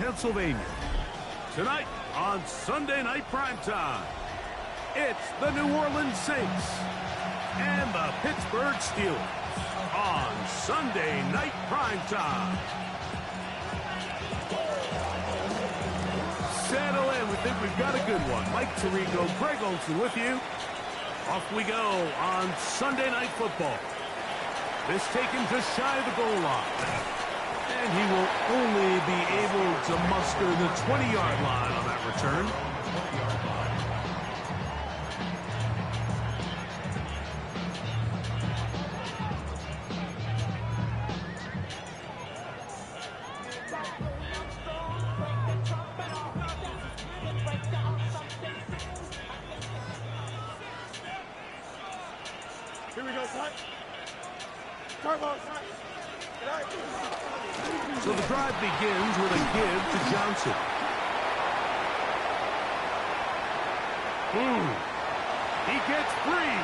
Pennsylvania. Tonight on Sunday Night Primetime, it's the New Orleans Saints and the Pittsburgh Steelers on Sunday Night Primetime. Settle in. We think we've got a good one. Mike Tirico, Greg Olsen with you. Off we go on Sunday Night Football. This taken just shy of the goal line. And he will only be able to muster the 20-yard line on that return. Here we go, son. So the drive begins with a give to Johnson. He gets free.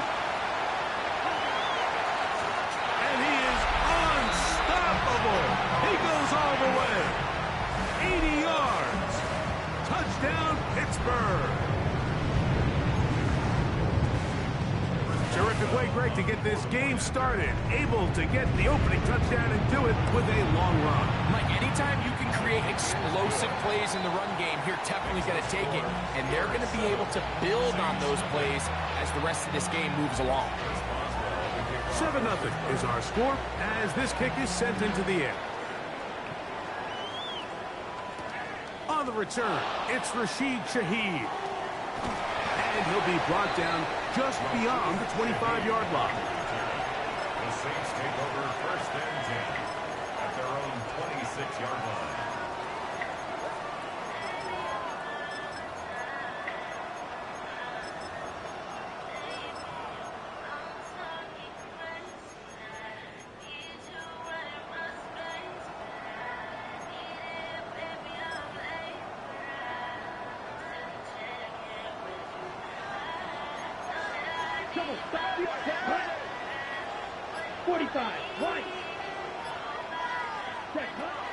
And he is unstoppable. He goes all the way. 80 yards. Touchdown, Pittsburgh. Terrific way, Greg, to get this game started. Able to get the opening touchdown and do it with a long run. Mike, anytime you can create explosive plays in the run game, you're definitely going to take it. And they're going to be able to build on those plays as the rest of this game moves along. 7-0 is our score as this kick is sent into the air. On the return, it's Rashid Shaheed. And he'll be brought down just beyond the 25-yard line. The Saints take over 1st and 10 at their own 26-yard line. Double stop. 45. Right.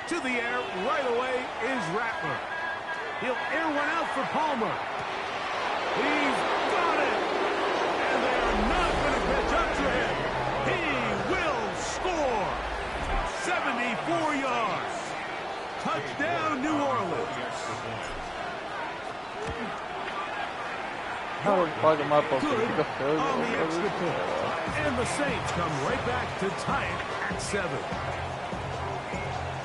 To the air right away is Rattler. He'll air one out for Palmer. He's got it. And they are not going to catch up to him. He will score. 74 yards. Touchdown, New Orleans. How plug him up Good on the extra point. And the Saints come right back to tie it at 7.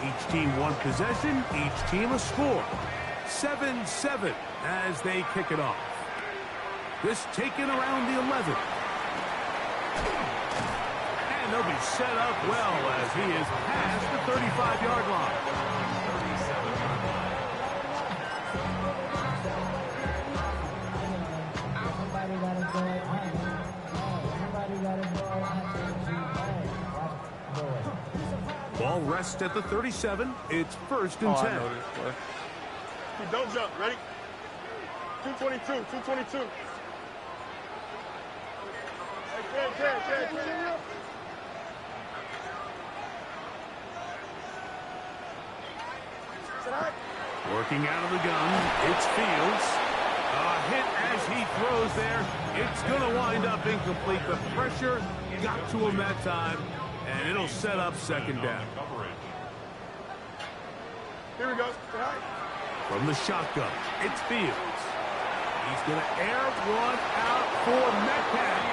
Each team one possession, each team a score. 7-7 as they kick it off. This taken around the 11. And they'll be set up well as he is past the 35-yard line. Ball rests at the 37. It's 1st and 10. Hey, don't jump. Ready? 222. 222. Hey, Working out of the gun, it's Fields. A hit as he throws there. It's going to wind up incomplete. The pressure got to him that time, and it'll set up 2nd down. Here we go. From the shotgun, it's Fields. He's going to air one out for Metcalf.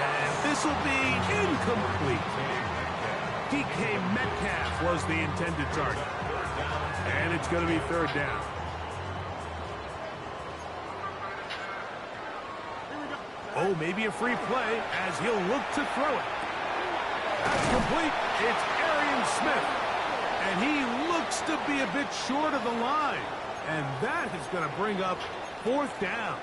And this will be incomplete. DK Metcalf was the intended target. And it's going to be 3rd down. Oh, maybe a free play as he'll look to throw it. That's complete. It's Arian Smith. And he looks to be a bit short of the line. And that is going to bring up 4th down.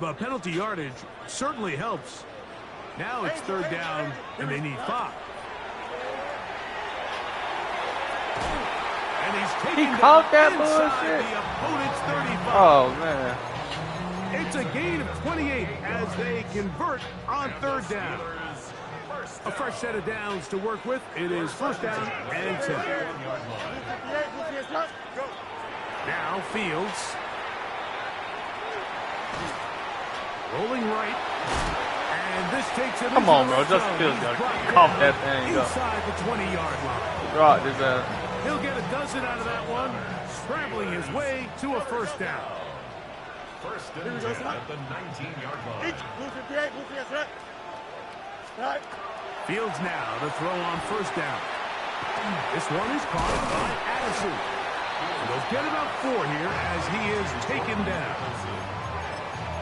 The penalty yardage certainly helps. Now it's 3rd down, and they need 5. And he's taking He caught that inside bullshit. the opponent's 35. Oh, man. It's a gain of 28 as they convert on third down. A fresh set of downs to work with. It is first down and 10. Now Fields. Rolling right. And this takes it. Come on, bro. Just Fields got to comp that thing up. Inside the 20-yard line. Right, this He'll get a dozen out of that one, scrambling his way to a first down. First and 10 at the 19-yard line. Right. Fields now to throw on first down. This one is caught by Addison. They'll get about 4 here as he is taken down.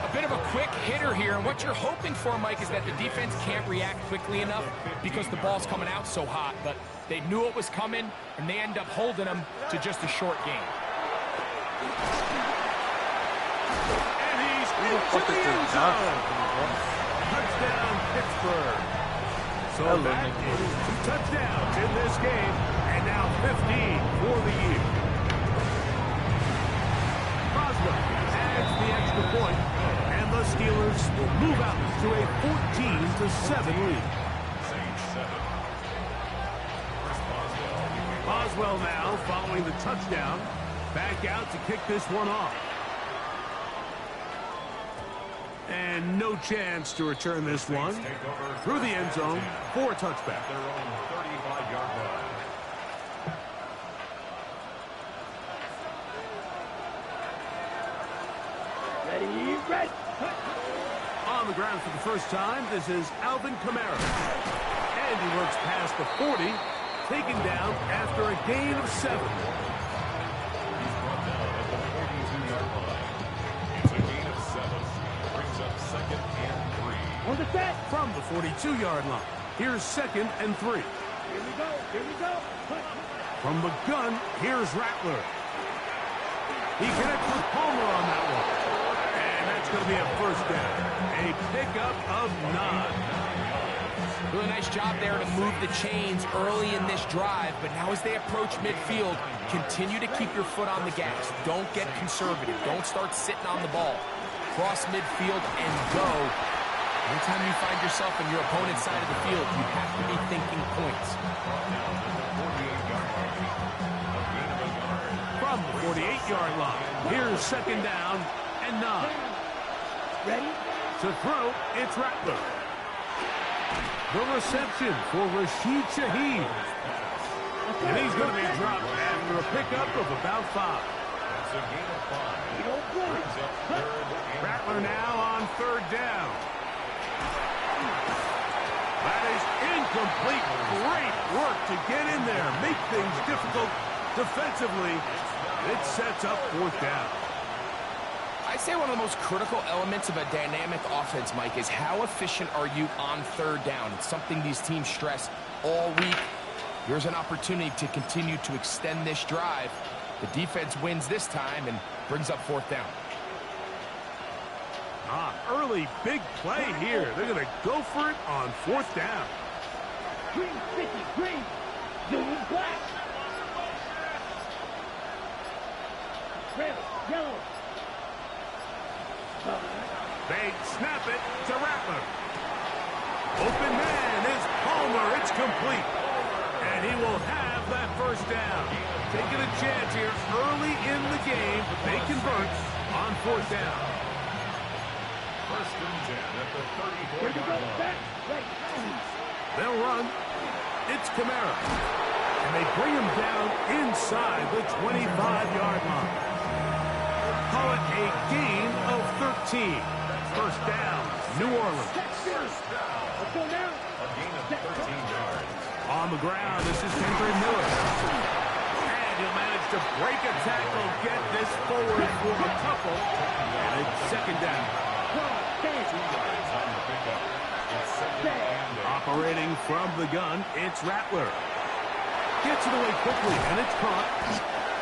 A bit of a quick hitter here, and what you're hoping for, Mike, is that the defense can't react quickly enough because the ball's coming out so hot, but they knew it was coming, and they end up holding them to just a short game. And he's into the end zone. Touchdown, Pittsburgh. So that is 2 touchdowns in this game, and now 15 for the year. Boswell adds the extra point, and the Steelers will move out to a 14-7 lead. Boswell now following the touchdown, back out to kick this one off. And no chance to return this one through the end zone for a touchback. Their own 35-yard line. Ready. On the ground for the first time, this is Alvin Kamara. And he works past the 40, taken down after a gain of 7. He's brought down at the 42-yard line. It's a gain of 7. Brings up second and 3. On the set. From the 42-yard line, here's second and 3. Here we go. From the gun, here's Rattler. He connects with Palmer on that one. And that's going to be a first down. A pickup of 9. Really nice job there to move the chains early in this drive, but now as they approach midfield, continue to keep your foot on the gas. Don't get conservative. Don't start sitting on the ball. Cross midfield and go. Anytime you find yourself on your opponent's side of the field, you have to be thinking points. From the 48-yard line, here's second down and 9. Ready. To throw, it's Rattler. The reception for Rashid Shaheed. And he's going to be dropped after a pickup of about 5. That's a gain of 5. Brings up third and Rattler now on third down. That is incomplete. Great work to get in there. Make things difficult defensively. It sets up fourth down. I'd say one of the most critical elements of a dynamic offense, Mike, is how efficient are you on third down? It's something these teams stress all week. Here's an opportunity to continue to extend this drive. The defense wins this time and brings up fourth down. Early big play here. They're going to go for it on fourth down. Green 50. Green. Union black. Red. Yellow. They snap it to Rattler. Open man is Palmer. It's complete. And he will have that first down. Taking a chance here early in the game. They convert on fourth down. first and 10 at the 34-yard line. They'll run. It's Kamara. And they bring him down inside the 25-yard line. Call it a gain of 13. First down, New Orleans. Let's go now. A gain of 13 yards. On the ground, this is Kendra Miller. And he'll manage to break a tackle, get this forward for a couple. And it's second down. Operating from the gun, it's Rattler. Gets it away quickly, and it's caught.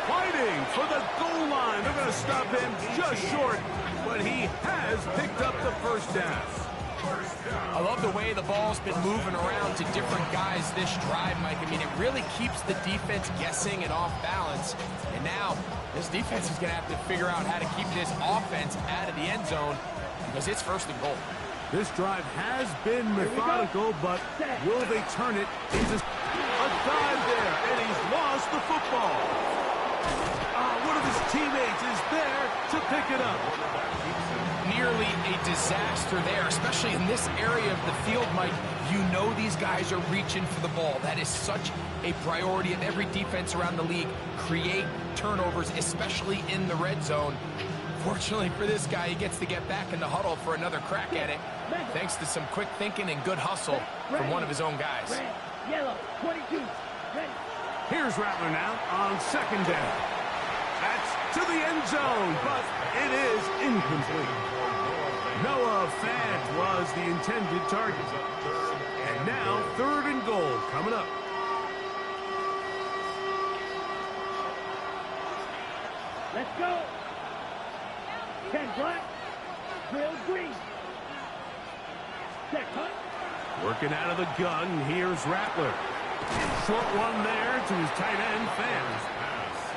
Fighting for the goal line. They're going to stop him just short, but he has picked up the first down. I love the way the ball's been moving around to different guys this drive, Mike. I mean, it really keeps the defense guessing and off balance. And now, this defense is going to have to figure out how to keep this offense out of the end zone because it's 1st and goal. This drive has been methodical, but will they turn it into a dive there? And he's lost the football. One of his teammates is there to pick it up. Nearly a disaster there, especially in this area of the field, Mike. You know these guys are reaching for the ball. That is such a priority of every defense around the league. Create turnovers, especially in the red zone. Fortunately for this guy, he gets to get back in the huddle for another crack at it, thanks to some quick thinking and good hustle from one of his own guys. Red, yellow, 22, ready. Here's Rattler now on 2nd down. That's to the end zone, but it is incomplete. Noah Fant was the intended target. And now 3rd and goal coming up. Let's go. 10 black, drill green. Set cut. Working out of the gun, here's Rattler. Short one there to his tight end, Fant.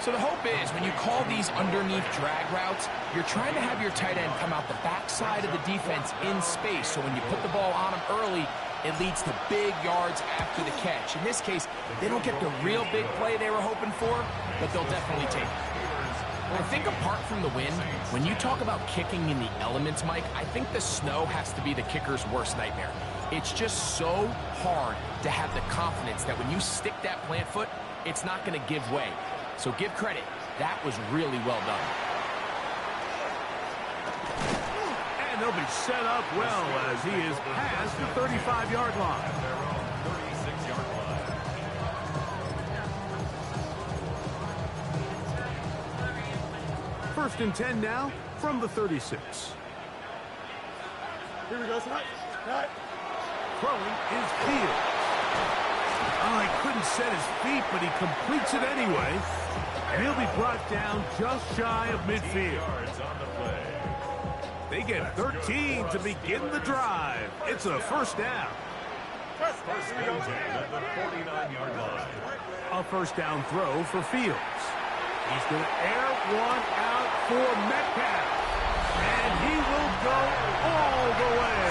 So the hope is when you call these underneath drag routes, you're trying to have your tight end come out the backside of the defense in space. So when you put the ball on him early, it leads to big yards after the catch. In this case, they don't get the real big play they were hoping for, but they'll definitely take it. I think apart from the wind, when you talk about kicking in the elements, Mike, I think the snow has to be the kicker's worst nightmare. It's just so hard to have the confidence that when you stick that plant foot, it's not going to give way. So give credit. That was really well done. And they'll be set up well as he is past the 35-yard line. Their own 36-yard line. First and 10 now from the 36. Here we go, Scott. Throwing is Fields. Oh, he couldn't set his feet, but he completes it anyway. And he'll be brought down just shy of midfield. Yards on the play. They get 13 to begin the drive. It's a 1st down. First and 10 at the 49-yard line. A 1st down throw for Fields. He's going to air one out for Metcalf. And he will go all the way.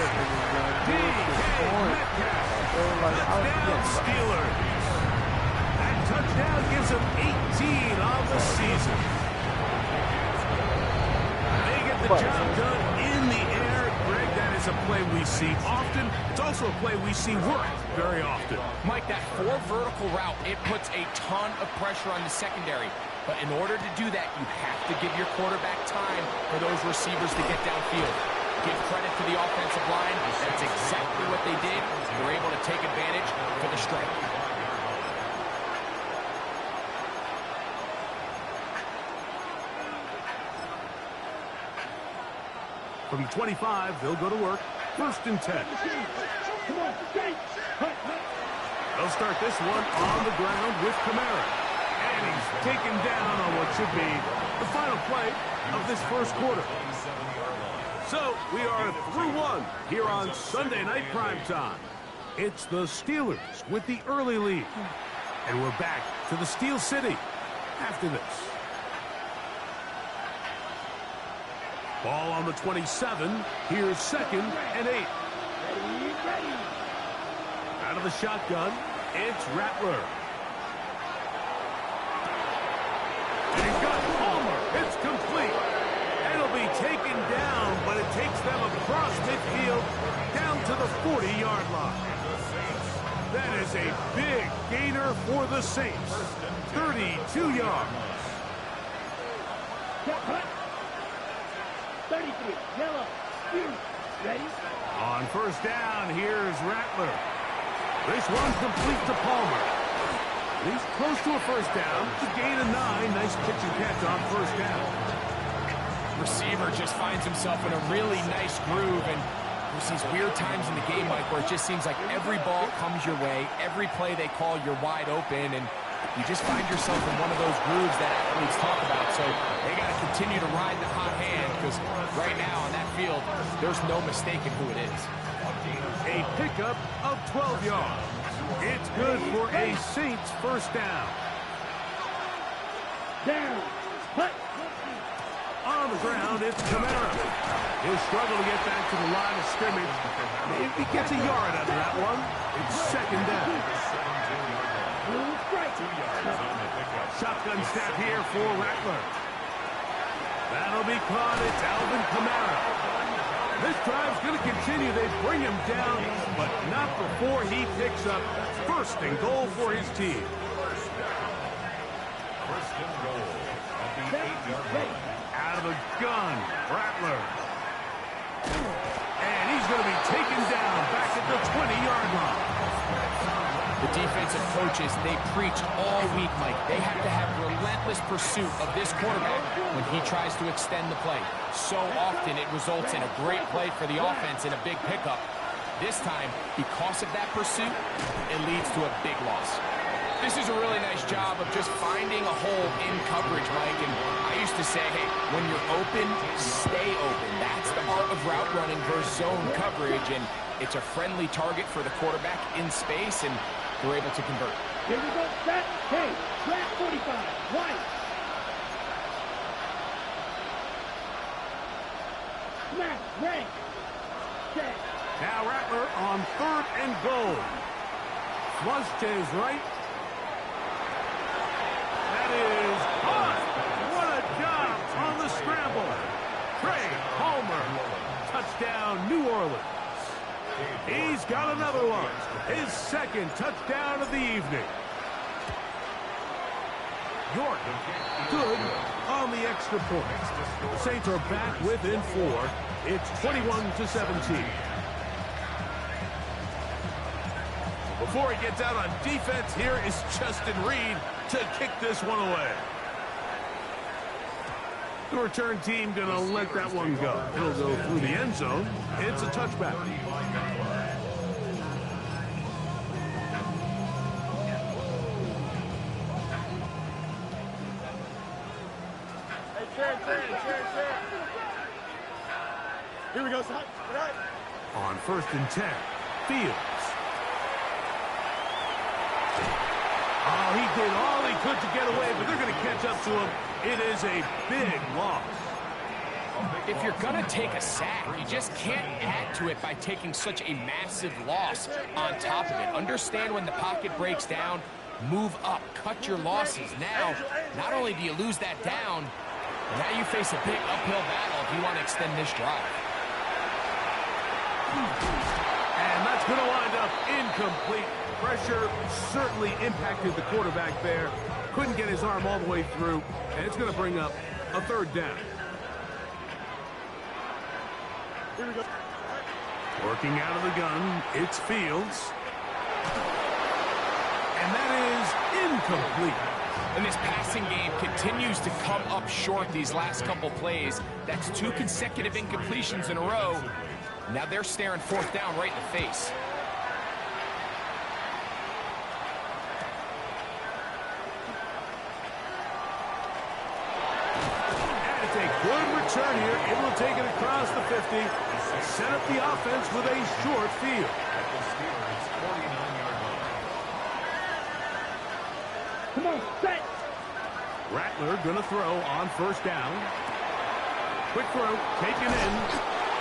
DK Metcalf. Touchdown Steelers. That touchdown gives them 18 on the season. They get the job done in the air. Greg, that is a play we see often. It's also a play we see work very often. Mike, that 4 vertical route, it puts a ton of pressure on the secondary. But in order to do that, you have to give your quarterback time for those receivers to get downfield. Give credit to the offensive line. That's exactly what they did. They were able to take advantage for the strike. From the 25, they'll go to work. 1st and 10. Come on, straight. They'll start this one on the ground with Kamara. And he's taken down on what should be the final play of this 1st quarter. So we are through 1 here on Sunday Night Primetime. It's the Steelers with the early lead. And we're back to the Steel City after this. Ball on the 27. Here's 2nd and 8. Ready. Out of the shotgun, it's Rattler. And he's got Palmer. It's complete. It'll be taken down, but it takes them across midfield down to the 40-yard line. That is a big gainer for the Saints. 32 yards. Cut. 33, yellow, you. Ready? On 1st down, here's Rattler. This one's complete to Palmer. He's close to a 1st down. To gain a 9. Nice pitch and catch on 1st down. Receiver just finds himself in a really nice groove, and there's these weird times in the game, Mike, where it just seems like every ball comes your way, every play they call, you're wide open, and you just find yourself in one of those grooves that athletes talk about. So they got to continue to ride the hot hand, because right now on that field, there's no mistaking who it is. A pickup of 12 yards. It's good for a Saints first down. Down. Hut. On the ground, it's Kamara. He'll struggle to get back to the line of scrimmage. If he gets a yard out of that one, it's second down. Shotgun snap here for Rattler. That'll be caught. It's Alvin Kamara. This drive's going to continue. They bring him down, but not before he picks up first and goal for his team. First and goal at the 8-yard line. Out of the gun, Rattler. And he's going to be taken down back at the 20-yard line. The defensive coaches, they preach all week, Mike. They have to have relentless pursuit of this quarterback when he tries to extend the play. So often it results in a great play for the offense and a big pickup. This time, because of that pursuit, it leads to a big loss. This is a really nice job of just finding a hole in coverage, Mike. And I used to say, hey, when you're open, stay open. That's the art of route running versus zone coverage. And it's a friendly target for the quarterback in space, and they're able to convert. Here we go. Set. Hey, flat 45. White. Snap. Red. Set. Now Rattler on third and goal. Flush to his right. That is caught. What a job on the scramble. Trey Palmer. Touchdown, New Orleans. He's got another one. His second touchdown of the evening. York, good on the extra point. Saints are back within 4. It's 21-17. Before he gets out on defense, here is Justin Reed to kick this one away. The return team going to let that one go. It'll go through the end zone. It's a touchback. Here we go, son. On first and 10, Fields. Oh, he did all he could to get away, but they're going to catch up to him. It is a big loss. If you're going to take a sack, you just can't add to it by taking such a massive loss on top of it. Understand when the pocket breaks down, move up, cut your losses. Now, not only do you lose that down, now you face a big uphill battle if you want to extend this drive. And that's going to wind up incomplete. Pressure certainly impacted the quarterback there. Couldn't get his arm all the way through, and it's going to bring up a third down. Here we go. Working out of the gun, it's Fields. And that is incomplete. And this passing game continues to come up short these last couple plays. That's 2 consecutive incompletions in a row. Now they're staring fourth down right in the face. And it's a good return here. Able to take it across the 50. Set up the offense with a short field. Come on, set. Rattler going to throw on first down. Quick throw, taken in.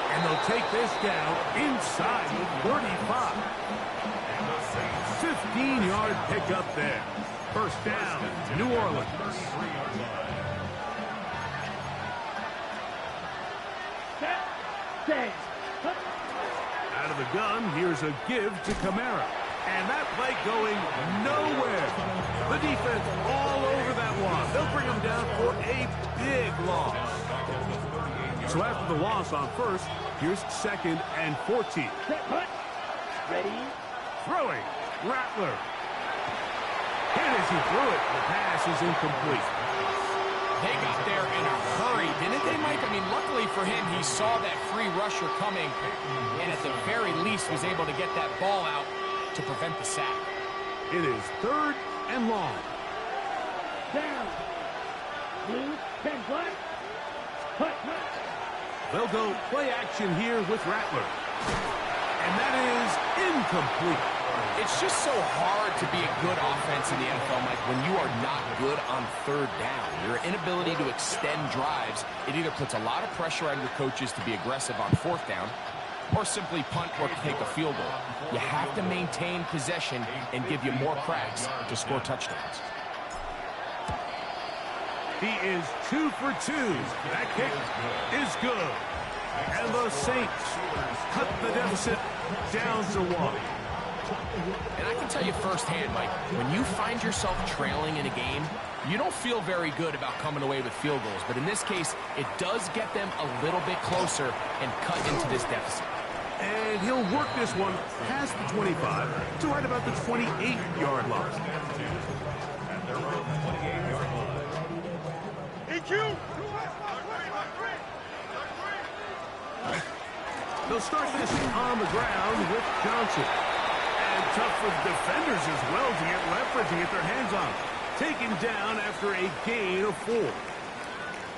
And they'll take this down inside the 35. 15-yard pickup there. First down, New Orleans. Set. Set. Out of the gun, here's a give to Kamara. And that play going nowhere. The defense all over that one. They'll bring him down for a big loss. So after the loss on first, here's second and 14. Set. Hut. Ready. Throwing, Rattler. And as he threw it, the pass is incomplete. They got there in a hurry, didn't they, Mike? I mean, luckily for him, he saw that free rusher coming, and at the very least was able to get that ball out to prevent the sack. It is third and long. Down. Blue. 10 black. Hut. Hut. They'll go play action here with Rattler. And that is incomplete. It's just so hard to be a good offense in the NFL, Mike, when you are not good on third down. Your inability to extend drives, it either puts a lot of pressure on your coaches to be aggressive on fourth down or simply punt or take a field goal. You have to maintain possession and give you more cracks to score touchdowns. He is 2 for 2. That kick is good. And the Saints cut the deficit down to 1. And I can tell you firsthand, Mike, when you find yourself trailing in a game, you don't feel very good about coming away with field goals. But in this case, it does get them a little bit closer and cut into this deficit. And he'll work this one past the 25 to right about the 28-yard line. At their own 28-yard line. They'll start this on the ground with Johnson. And tough for the defenders as well to get leverage and get their hands on him. Taken down after a gain of 4.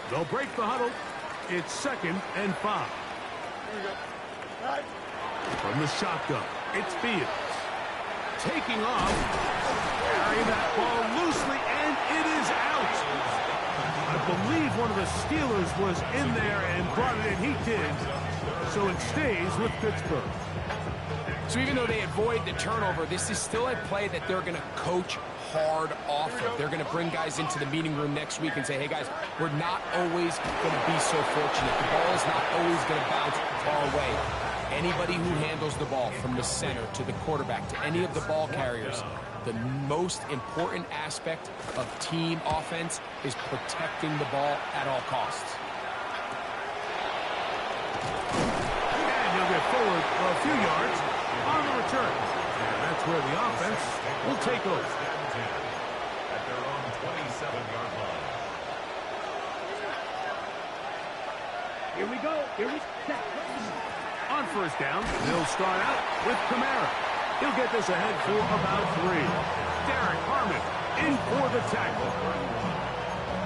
They'll break the huddle. It's 2nd and 5. From the shotgun, it's Fields. Taking off. Carrying that ball loosely, and it is out. I believe one of the Steelers was in there and brought it in. He did. So it stays with Pittsburgh. So even though they avoid the turnover, this is still a play that they're going to coach hard off of. They're going to bring guys into the meeting room next week and say, hey, guys, we're not always going to be so fortunate. The ball is not always going to bounce our way. Anybody who handles the ball from the center to the quarterback to any of the ball carriers, the most important aspect of team offense is protecting the ball at all costs. And he'll get forward a few yards on the return. And that's where the offense will take over. At their own 27-yard line. Here we go. Here we go. On first down, they'll start out with Kamara. He'll get this ahead for about 3. Derek Harmon in for the tackle.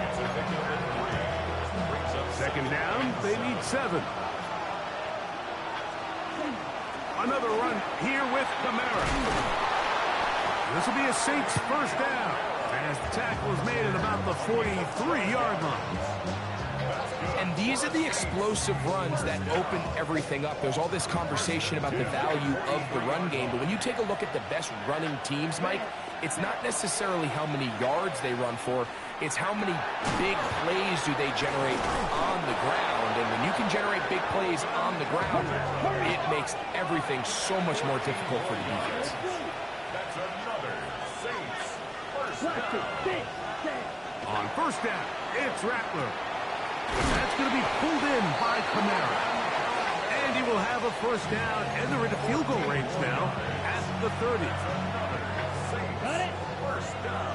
It's a pickup at 3. Brings up 2nd down, they need 7. Another run here with Kamara. This will be a Saints first down as the tackle is made at about the 43-yard line. And these are the explosive runs that open everything up. There's all this conversation about the value of the run game, but when you take a look at the best running teams, Mike, it's not necessarily how many yards they run for, it's how many big plays do they generate on the ground. And when you can generate big plays on the ground, it makes everything so much more difficult for the defense. That's another Saints first down. On first down, it's Rattler. That's going to be pulled in by Kamara. And he will have a first down, and they're into field goal range now at the 30. Got it. First down.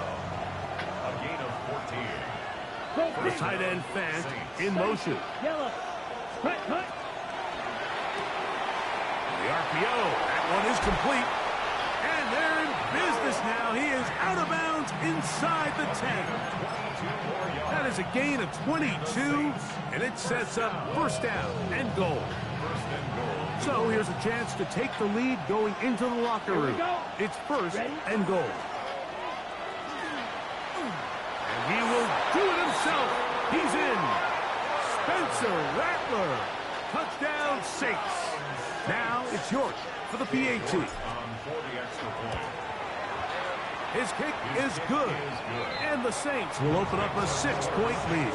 A gain of 14. The tight end Fant in motion. Yellow. Cut, cut. The RPO, that one is complete. And they're in business now. He is out of bounds inside the 10. That is a gain of 22, and it sets up first down and goal. So here's a chance to take the lead going into the locker room. It's first and goal. And he will do it himself. He's in. Spencer Rattler. Touchdown Saints. Now it's York for the PAT. His kick is good. And the Saints will open up a 6-point lead.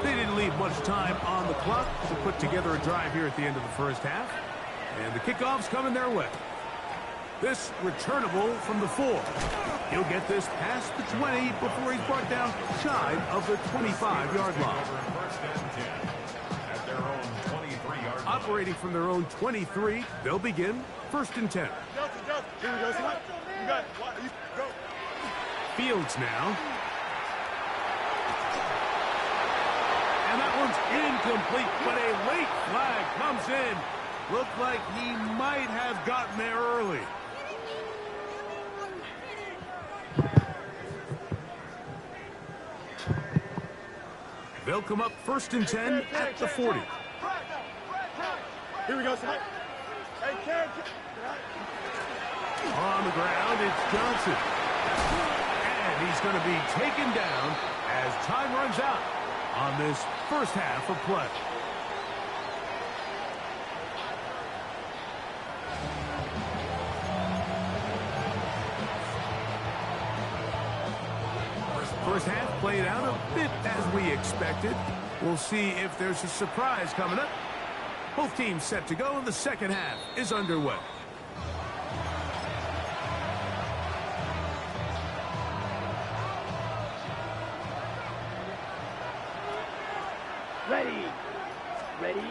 They didn't leave much time on the clock to put together a drive here at the end of the first half. And the kickoff's coming their way. This returnable from the 4. He'll get this past the 20 before he's brought down shy of the 25-yard line. Operating from their own 23, they'll begin first and 10. Fields now. And that one's incomplete, but a late flag comes in. Looked like he might have gotten there early. They'll come up first and 10 at the 40. Here we go, son. Hey, Karen. On the ground, it's Johnson. And he's going to be taken down as time runs out on this first half of play. First half played out a bit as we expected. We'll see if there's a surprise coming up. Both teams set to go, and the second half is underway. Ready. Ready.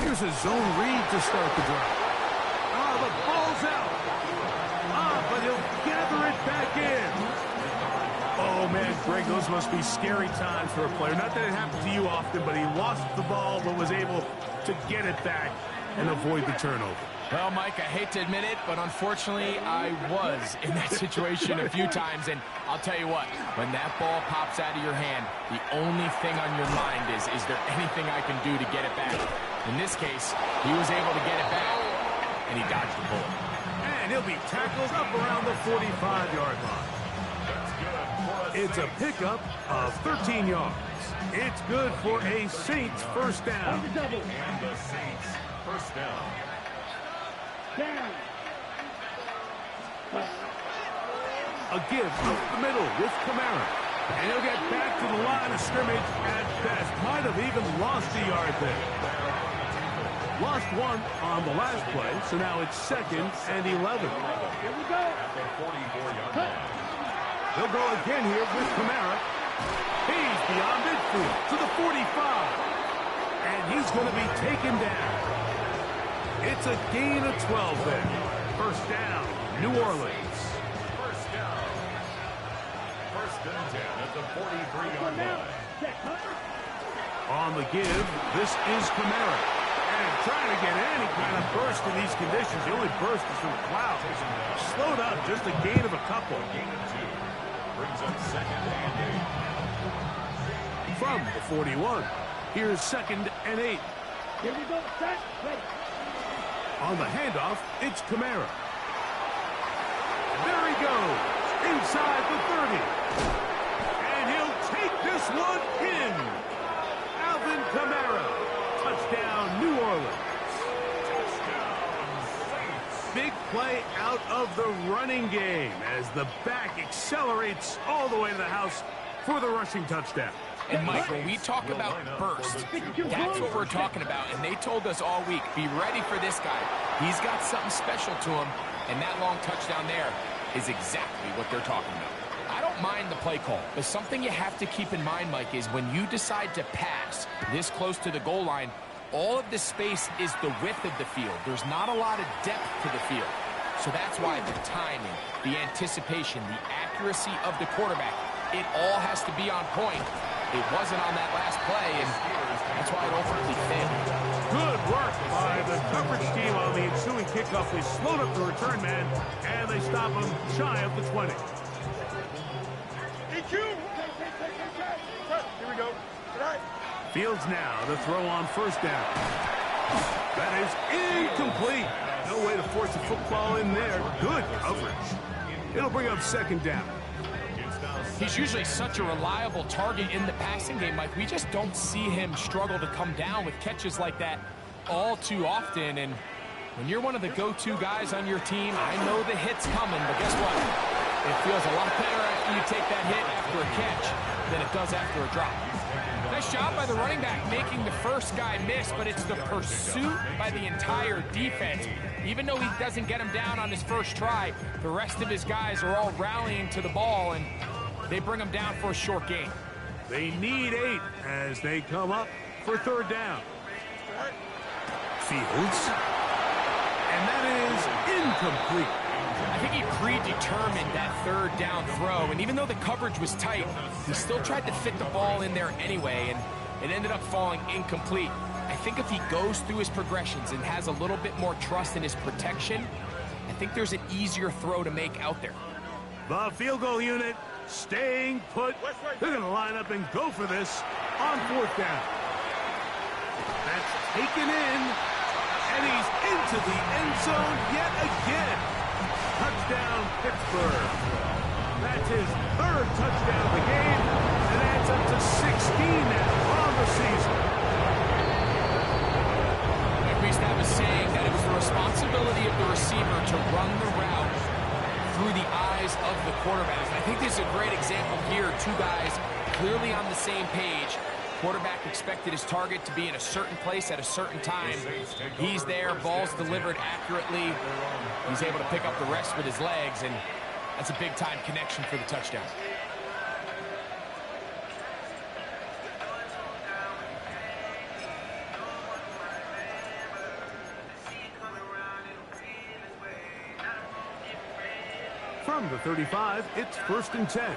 Here's a zone read to start the drive. Oh, the ball's out. But he'll gather it back in. Oh, man, Greg, those must be scary times for a player. Not that it happened to you often, but he lost the ball but was able to get it back and avoid the turnover. Well, Mike, I hate to admit it, but unfortunately, I was in that situation a few times. And I'll tell you what, when that ball pops out of your hand, the only thing on your mind is there anything I can do to get it back? In this case, he was able to get it back, and he dodged the bullet. And he'll be tackled up around the 45-yard line. It's a pickup of 13 yards. It's good for a Saints first down. And the Saints first down. Down. A give up the middle with Kamara. And he'll get back to the line of scrimmage at best. Might have even lost a yard there. Lost one on the last play, so now it's 2nd and 11. Here we go. At the 44-yard line. They'll go again here with Kamara. He's beyond midfield to the 45. And he's going to be taken down. It's a gain of 12 there. First down, New Orleans. First down. First and 10 at the 43-yard line. On the give, this is Kamara. And trying to get any kind of burst in these conditions. The only burst is from clouds. Slowed up, just a gain of a couple. Gain of 2. Brings up 2nd and 8. From the 41, here's 2nd and 8. Here we go. Set. Ready. On the handoff, it's Kamara. There he goes, inside the 30. And he'll take this one in. Alvin Kamara, touchdown, New Orleans. Big play out of the running game as the back accelerates all the way to the house for the rushing touchdown. And, Mike, when we talk about burst, that's what we're talking about. And they told us all week, be ready for this guy. He's got something special to him, and that long touchdown there is exactly what they're talking about. I don't mind the play call, but something you have to keep in mind, Mike, is when you decide to pass this close to the goal line, all of the space is the width of the field. There's not a lot of depth to the field. So that's why the timing, the anticipation, the accuracy of the quarterback, it all has to be on point. It wasn't on that last play, and that's why it ultimately failed. Good work by the coverage team on the ensuing kickoff. They slowed up the return man, and they stop him shy of the 20. EQ. Here we go. Tonight. Fields now the throw on first down. That is incomplete. No way to force a football in there. Good coverage. It'll bring up 2nd down. He's usually such a reliable target in the passing game, Mike. We just don't see him struggle to come down with catches like that all too often. And when you're one of the go-to guys on your team, I know the hit's coming, but guess what? It feels a lot better after you take that hit after a catch than it does after a drop. Nice job by the running back making the first guy miss, but it's the pursuit by the entire defense. Even though he doesn't get him down on his first try, the rest of his guys are all rallying to the ball, and they bring him down for a short gain. They need 8 as they come up for 3rd down. Fields. And that is incomplete. I think he predetermined that 3rd down throw, and even though the coverage was tight, he still tried to fit the ball in there anyway, and it ended up falling incomplete. I think if he goes through his progressions and has a little bit more trust in his protection, I think there's an easier throw to make out there. The field goal unit staying put. They're going to line up and go for this on 4th down. That's taken in. And he's into the end zone yet again. Touchdown, Pittsburgh. That's his third touchdown of the game, and adds up to 16 now on the season. We used to have a saying that it was the responsibility of the receiver to run the route through the eyes of the quarterback. And I think this is a great example here. Two guys clearly on the same page. Quarterback expected his target to be in a certain place at a certain time. He's there, ball's delivered accurately. He's able to pick up the rest with his legs, and that's a big-time connection for the touchdown. From the 35, it's 1st and 10.